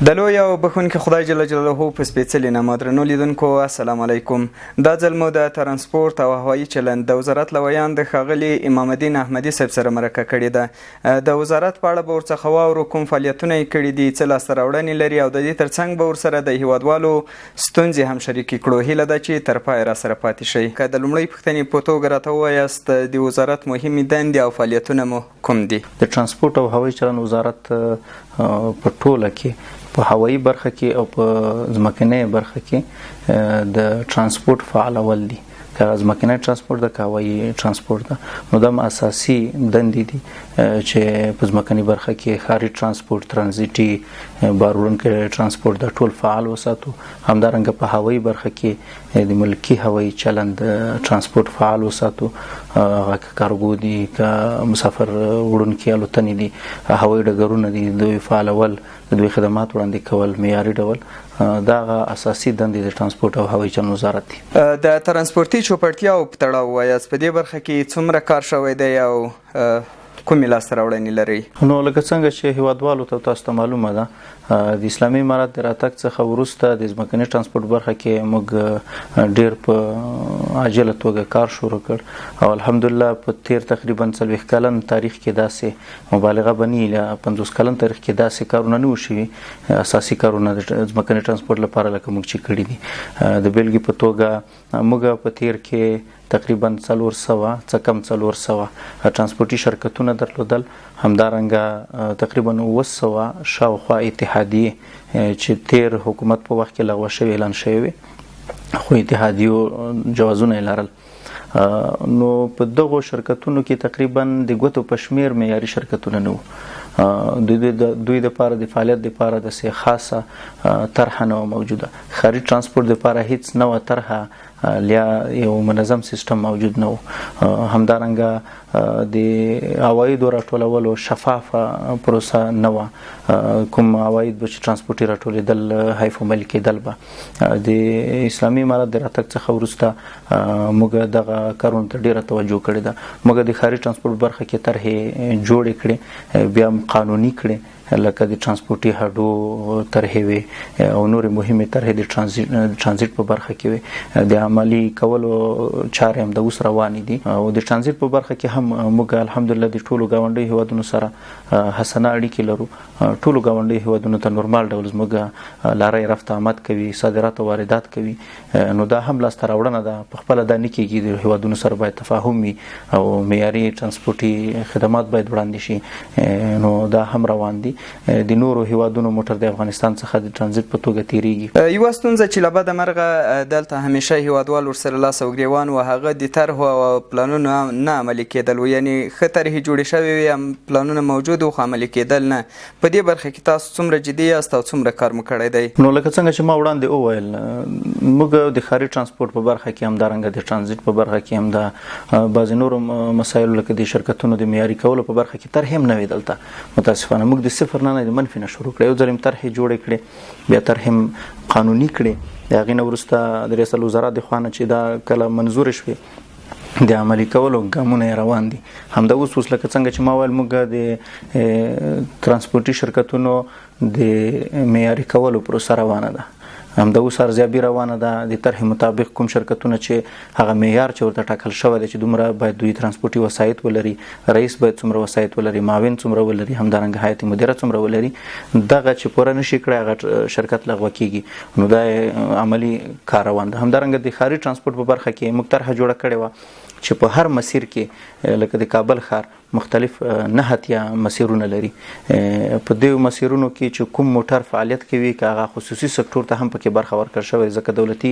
د لوی او بخښونکي خدای جل جلاله په سپېڅلي نامه درنو لیدونکو السلام علیکم. دا ځل مو د ترانسپورت او هوایي چلند د وزارت لویان د ښاغلي امام الدین احمدي صاحب سره مرکه کړې ده. د وزارت په اړه به ورڅخه واورو کوم فعالیتونه یې کړي دي، څه لاسته راوړنې لري او د دې ترڅنګ به ورسره د هیوادوالو ستونزې هم شریکې کړو. هیله ده چې تر پایه راسره پاتې شئ. که د لومړۍ پوښتنې په توګه راته ووایاست د وزارت مهمې دندې او فعالیتونه مو کوم دي؟ د ترانسپورت او هوایي چلند وزارت په ټوله کې په هوایي برخه کې او په ځمکنۍ برخه کې د ترانسپورت فعالول دي. که ځمکنی ترانسپورت ده که هوایي ترانسپورت ده، نو دا اساسي دندې دي چې په ځمکنۍ برخه کې ښاري ترانسپورت، ترانزیټي بار وړونکی ترانسپورت دا ټول فعال وساتو. همدارنګه په هوایي برخه کې د ملکي هوایي چلند ترانسپورت فعال وساتو. هغه که کارګو دي، که مسافر وړونکي الوتنې دي، هوایي ډګرونه دي، دوی فعالول، د دوی خدمات وړاندې کول معیاري ډول، دا اساسي دندې د ترانسپورت او هوایي چلند وزارت دي. د ترانسپورتي چوپړتیاو په تړاو وایاست، په دې برخه کې څومره کار شوی دی او کومې لاسته راوړنې لري؟ نو لکه څنګه چې هیوادوالو ته تاسو ته معلومه ده، د اسلامي امارت د راتګ څخه وروسته د ځمکني ترانسپورت برخه کې موږ ډیر په عاجله توګه کار شروع کړ او الحمدلله په تیر تقریبا 40 کلن تاریخ کې داسې مبالغه بنی له 50 کلن تاریخ کې داسې کارونه نه وشوي، اساسي کارونه د ځمکني ترانسپورت لپاره لکه موږ چې کړي دي. د بیلګې په توګه موږ په تیر کې تقریبا 400 څه کم 400 ترانسپورتي شرکتونه درلودل. همدارنګه تقریبا 900 شاوخوا اتحادیې چې تیر حکومت په وخت کې لغوه شوی اعلان شوی وي، خو اتحادیو جوازونه یې لرل. نو په دغو شرکتونو کې تقریبا د ګوتو په شمیر معیاري شرکتونه نه وو. دوی د پاره د فعالیت د پاره د خاصه طرحه نه موجوده. ښاري ترانسپورت د پاره هیڅ نه و طرحه لیا یو منظم سیستم موجود نه و. همدارنګه د عواید راټولولو شفافه پروسه نه و. کوم عواید به چې ترانسپورتي راټولېدل حیف عملي کېدل به. د اسلامي امارت د راتګ څخه وروسته موږ دغه کارونو ته ډیره توجه کړې ده. موږ د ښاري ترانسپورت برخه کې طرحې جوړې کړې، بیا قانوني کړې، لکه د ترانسپورتي هډو طرحې وي او نورې مهمې طرحې د ترانزیټ په برخه کې وي. د عملي کولو چارې هم د اوس روانې دي او د ترانزیټ په برخه کې هم موږ الحمدلله د ټولو ګاونډي هیوادونو سره حسنه اړیکې لرو. ټولو ګاونډي هیوادونو ته نورمال ډول زموږ لارې رفت آمد کوي، صادرات او واردات کوي. نو دا هم لاسته راوړنه ده. په خپله دا نه کېږي، د هیوادونو سره باید تفاهم وي او معیاري ترانسپورتي خدمات باید وړاندې شي. نو دا هم روان دي. د نورو هیوادونو موټر د افغانستان څخه د ترانزیت په توګه تیریږي. یوه ستونزه چې له بده مرغه دلته همیشه هیوادوال ورسره لاس او ګریوان و، هغه د طرحو او پلانونو نه عملي کېدل و. یعنې ښه طرحې جوړې شوې وي، پلانونه موجود و، خو عملي کېدل نه. په دې برخه کې تاسو څومره جدي یاست او څومره کار مو کړی دی؟ نو لکه څنګه چې ما وړاندې وویل، موږ د ښاري ترانسپورت په برخه کې، همدارنګه د ترانزیت په برخه کې هم د بعضې نورو مسایلو لکه د شرکتونو د معیاري کولو په برخه کې طرحې هم نه وي دلته. متاسفانه موږ د صفر نه د منفي نه شروع کړی. یو ځل هم طرحې جوړې کړې، بیا طرحې هم قانوني کړې. د هغې نه وروسته د ریاست الوزرا د خوا نه چې دا کله منظورې شوې، د عملي کولو ګامونه یې روان دي. همدا اوس لکه څنګه چې ما ویل، موږ د ترانسپورتي شرکتونو د معیاري کولو پروسه روانه ده. همدا اوس ارزیابي روانه ده. د طرحې مطابق کوم شرکتونه چې هغه معیار چې ورته ټاکل شوی دی چې دومره باید دوی ترانسپورتي وسایط ولري، رئیس باید څومره وسایط ولري، معاون څومره ولري، همدارنګه هیئت مدیره څومره ولري، دغه چې پوره نشي کړی هغه شرکت لغوه کیږي. نو دا عملي کار روان ده. همدارنګه د ښاري ترانسپورت په برخه کې موږ طرحه جوړه کړې وه چې په هر مسیر کې لکه د کابل ښار مختلف 9 اتیا مسیرونه لري. په دې مسیرونو کې چې کوم موټر فعالیت کوي، که هغه خصوصي سکتور ته هم پکې برخه ورکړل شوی، ځکه دولتي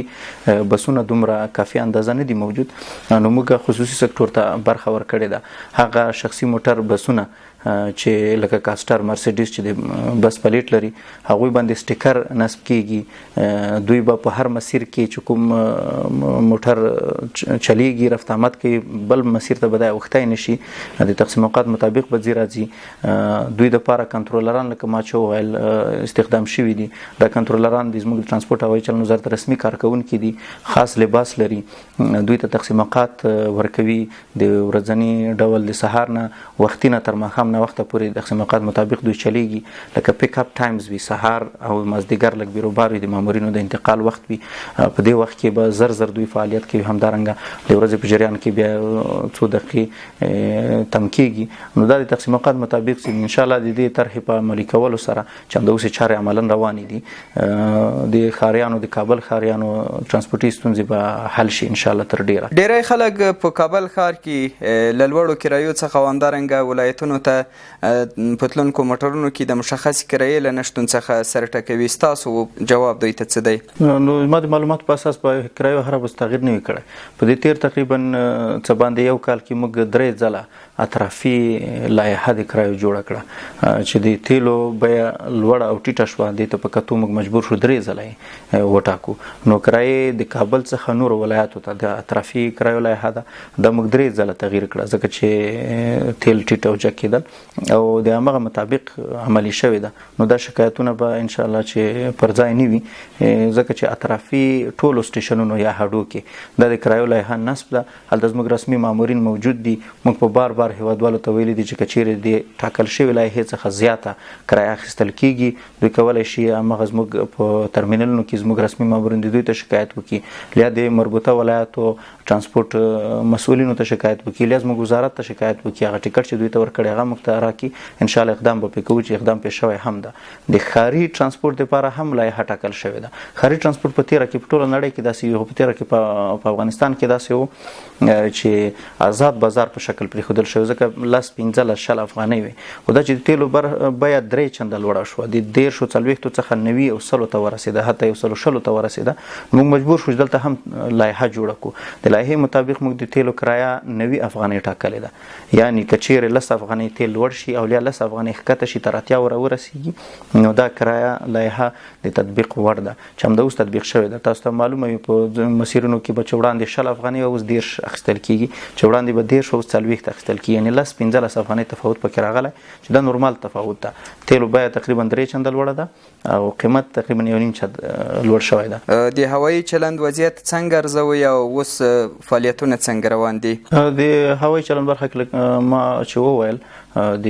بسونه دومره کافي اندازه نه دي موجود. نو موږ خصوصي سکتور ته برخه ورکړې ده. هغه شخصي موټر بسونه چې لکه کاسټر، مرسیډیز چې د بس پلیټ لري، هغوی باندې سټیکر نصب کیږي. دوی به په هر مسیر کې چې کوم موټر چلیږي، رفت آمد کوي، بل مسیر ته به دا اوښتی نشي. د تقسیم اوقات مطابق به ځي راځي. دوی دپاره کنټرولران لکه ما چې وویل استخدام شوي دي. دا کنټرولران د زموږ د ترانسپورت هوایي چلند وزارت رسمي کارکوونکي دي، خاص لباس لري. دوی ته تقسیم اوقات ورکوي، د ورځني ډول د سهار نه وختي نه تر ماښام تقریبا وخت پورې د تقسیم اوقات مطابق دوی چلیږي لکه پیک اپ ټایمز وي سهار او مازدیګر لږ بیروبار وي د مامورینو د انتقال وخت وي په دې وخت کې به زر دوی فعالیت کوي همدارنګه د ورځې په جریان کې بیا څو دقیقې تم کېږي نو دا د تقسیم اوقات مطابق چې انشاءالله د دې طرحې په عملي کولو سره چې همداوسې چارې عملا روانې دي د ښاریانو د کابل ښاریانو ترانسپورټي ستونزې به حل شي انشاءالله تر ډیره. ډیری خلک په کابل ښار کې له لوړو کرایو څخه همدارنګه ولایتونو ته په تلونکو موټرونو کې د مشخصې کرایې له نشتون څخه سر ټکوي. ستاسو جواب دوی ته څه دی؟ نو ما د معلوماتو په اساس په کرایو هره ورځ تغییر نه وي کړی. په دې تیر تقریبا څه باندې یو کال کې موږ 3 ځله اطرافي لایحه د کرایو جوړه کړه چې د تیلو بیه لوړه او ټیټه شوه. دې ته په کتو موږ مجبور شو 3 ځله یې وټاکو. نو کرایې د کابل څخه نورو ولایاتو ته د اطرافي کرایو لایحه ده دا موږ 3 ځله تغییر کړه ځکه چې تیل ټیټ او جګ کېدل او د همغه مطابق عملي شوې ده. نو دا شکایتونه به انشاءالله چې پر ځای نه وي ځکه چې اطرافي ټولو سټیشنونو یا هډو کې دا د کرایو لایحه نصب ده. هلته زموږ رسمي مامورین موجود دي. موږ په بار هیوادوالو ته ویلي دي چې کچېرې د ټاکل شوې لایحې څخه زیاته کرایه اخیستل کیږي دوی کولی شي همغه زموږ په ترمینلونو کې زموږ رسمي مامورین دي دوی ته شکایت وکړي یا د مربوطه ولایاتو ترانسپورټ مسؤلینو ته شکایت وکړي یا زموږ وزارت ته شکایت وکړي. هغه ټیکټ چې دوی ته ورکړی هغه موږ ته راکړي انشاءالله اقدام به پرې کوو چې اقدام پرې شوی هم ده. د ښاري ترانسپورټ لپاره هم لایحه ټاکل شوې ده. ښاري ترانسپورټ په تیره کې په ټوله نړۍ کې داسې وي خو په تیره کې په افغانستان کې داسې و چې آزاد بازار په شکل پرېښودل شوی ځکه 15 افغانۍ وي خو دا چې د تیلو بیه 3 چنده لوړه شوه د 40 څخه 90 او 100 ته ورسېده حتی 100 ته ورسېده. موږ مجبور شو چې دلته هم لایحه جوړه کړو. د لایحې مطابق موږ د تیلو کرایه 90 افغانۍ ټاکلې ده یعنی که چیرې 10 افغانۍ تیل لوړ شي او یا 10 افغانۍ ښکته شي تر 80 ورسېږي نو دا کرایه لایحه د تطبیق وړ ده چې همدا اوس تطبیق شوې ده. تاسو ته معلومه وي په مسیرونو کې به چې وړاندې 10 افغانۍ اوس 10 اخیستل کېږي چې وړاندې به 10 اوس 40 اخیستل کېږي یعنی 15 افغانۍ تفاوت پکې راغلی چې دا نورمال تفاوت ده. تیلو بیه تقریبا 3 چنده لوړه ده او قیمت تقریبا 1.5 چنده لوړ شوی ده. د هوایي چلند وضعیت څنګه ارزوي او اوس فعالیتونه څنګه روان دي؟ د هوایي چلند برخه کې ما چې وویل د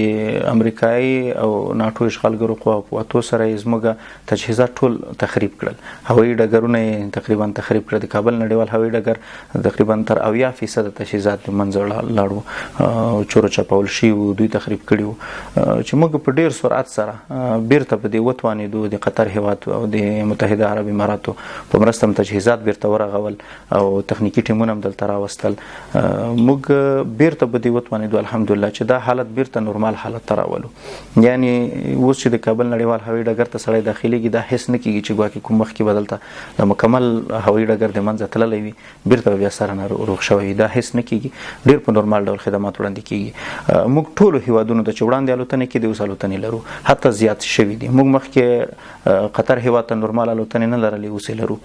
امریکایي او ناټو اشغالګرو قواو په وتو سره یې زموږ تجهیزات ټول تخریب کړل. هوایي ډګرونه یې تقریبا تخریب کړل. د کابل نړیوال هوایي ډګر تقریبا تر 80% تجهیزات د منځه لاړو چور چپاول شي وو دوی تخریب کړي وو چې موږ په ډیر سرعت سره بیرته په دې وتوانېدو د قطر هیواد او د متحده عرب اماراتو په مرسته تجهیزات بیرته ورغول او تخنیکی ټیمونه هم دلته راوستل. موږ بیرته په دې وتوانېدو الحمدلله چې دا حالت بیرته نورمال حالت ته راولو. یعنی اوس چې د کابل نړیوال هوایي ډګر ته سړی داخليږي دا حس نه کېږي چې ګواکې کوم مخکې بدلته د مکمل هوایي ډګر د منځه تللی وي بیرته بیا سره ناروغ شوی دا حس نه کېږي. ډیر په نورمال ډول خدمات وړاندې کېږي. موږ ټولو هیوادونو ته چې وړاندې الوتنې کې د اوس الوتنې لرو حتی زیات شوي دي. موږ مخکې قطر هیواد ته نورمال الوتنې نه لرلې اوس یې لرو.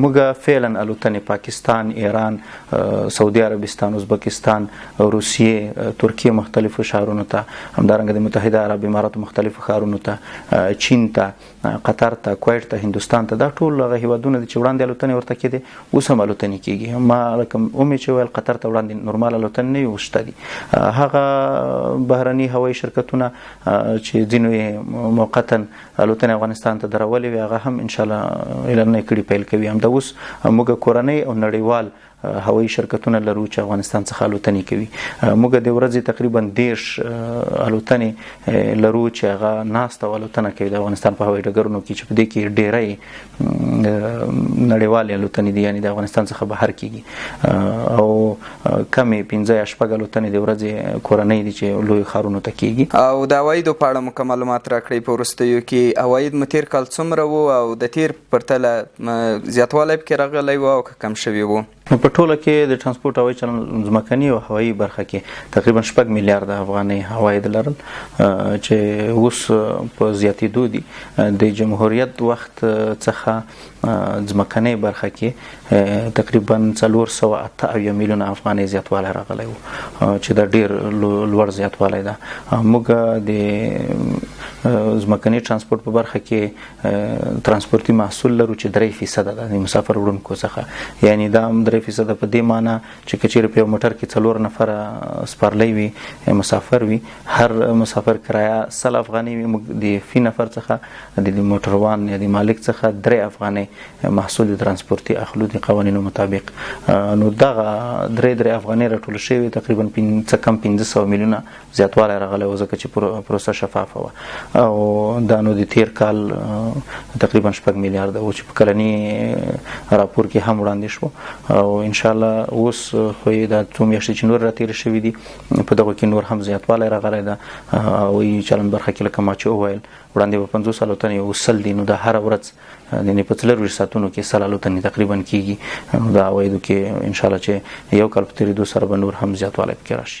موږ فعلا الوتنې پاکستان ایران سعودي عربستان ازبکستان روسیې ترکیه مختلفو ښارونو ته همدارنګه د متحده عرب اماراتو مختلفو ښارونو ته چین ته قطر ته کویت ته هندوستان ته دا ټول هغه هیوادونه چې وړاندې الوتنې ورته کېدې اوس هم الوتنې کېږي. ما لکه ومې چې ویل قطر ته وړاندې نورمال الوتنې نه وي اوس شته دي. هغه بهرني هوایي شرکتونه چې ځینو یې موقتا الوتنې افغانستان ته درولې وي هغه هم انشاءالله اعلانونه کړي پیل کوي. همدا اوس موږ کورنۍ او نړیوال هوایي شرکتونه لرو چې افغانستان څخه الوتنې کوي. موږ د ورځې تقریبا 10 الوتنې لرو چې هغه ناسته او الوتنه کوي د افغانستان په هوایي ډګرونو کې چې په دې کې ډېری نړیوالې الوتنې دي یعنی د افغانستان څخه بهر کېږي او کمې 15-16 الوتنې د ورځې کورنۍ دي چې لوی ښارونو ته کېږي. او د عوایدو په اړه مو معلومات راکړئ په وروستیو کې عواید مو تیر کال څومره وو او د تیر پرتله زیاتوالی پکې راغلی وو او که کم شوي وو؟ په ټوله کې د ترانسپورټ هوایي چلند ځمکني او هوایي برخه کې تقریبا 6 میلیارډ افغانۍ عواید لرل چې اوس په زیاتېدو دي. د جمهوریت وخت څخه ځمکنۍ برخه کې تقریبا 408 میلیونه افغانۍ زیاتوالی راغلی و چې دا ډیر لوړ زیاتوالی ده. موږ د ځمکني ترانسپورت په برخه کې ترانسپورتي محصول لرو چې 3% ده د مسافر وړونکو څخه، یعنی دا 3% په دې معنی چې کچېرې په موټر کې 4 نفر سپارلی وي مسافر وي، هر مسافر کرایه 100 افغانۍ وي، موږ د فی نفر څخه د موټروان یا د مالک څخه 3 افغانۍ محصول ترانسپورتي اخلو د قوانینو مطابق. نو دغه 3 افغانۍ راټول شوی تقریبا څه کم 500 میلیونه زیاتوالی راغلی و، ځکه چې پروسه شفافه وه. او دا نو د تیر کال تقریبا 6 میلیارده و چې په کلني راپور کې هم وړاندې شو. او ان شاء الله اوس خو دا څو میاشتې چې نور راتېرې شوي دي په دغو کې نور هم زیاتوالی راغلی ده. او چلن برخه کې لکه ما چې وویل وړاندې به 50 الوتنې او 100 دي، نو دا هره ورځ یعنې په 4 ساعتونو کې 100 الوتنې تقریبا کېږي. نو دا عوایدو کې ان شاء الله چې یو کال په تېرېدو سره به نور هم زیاتوالی پکې راشي.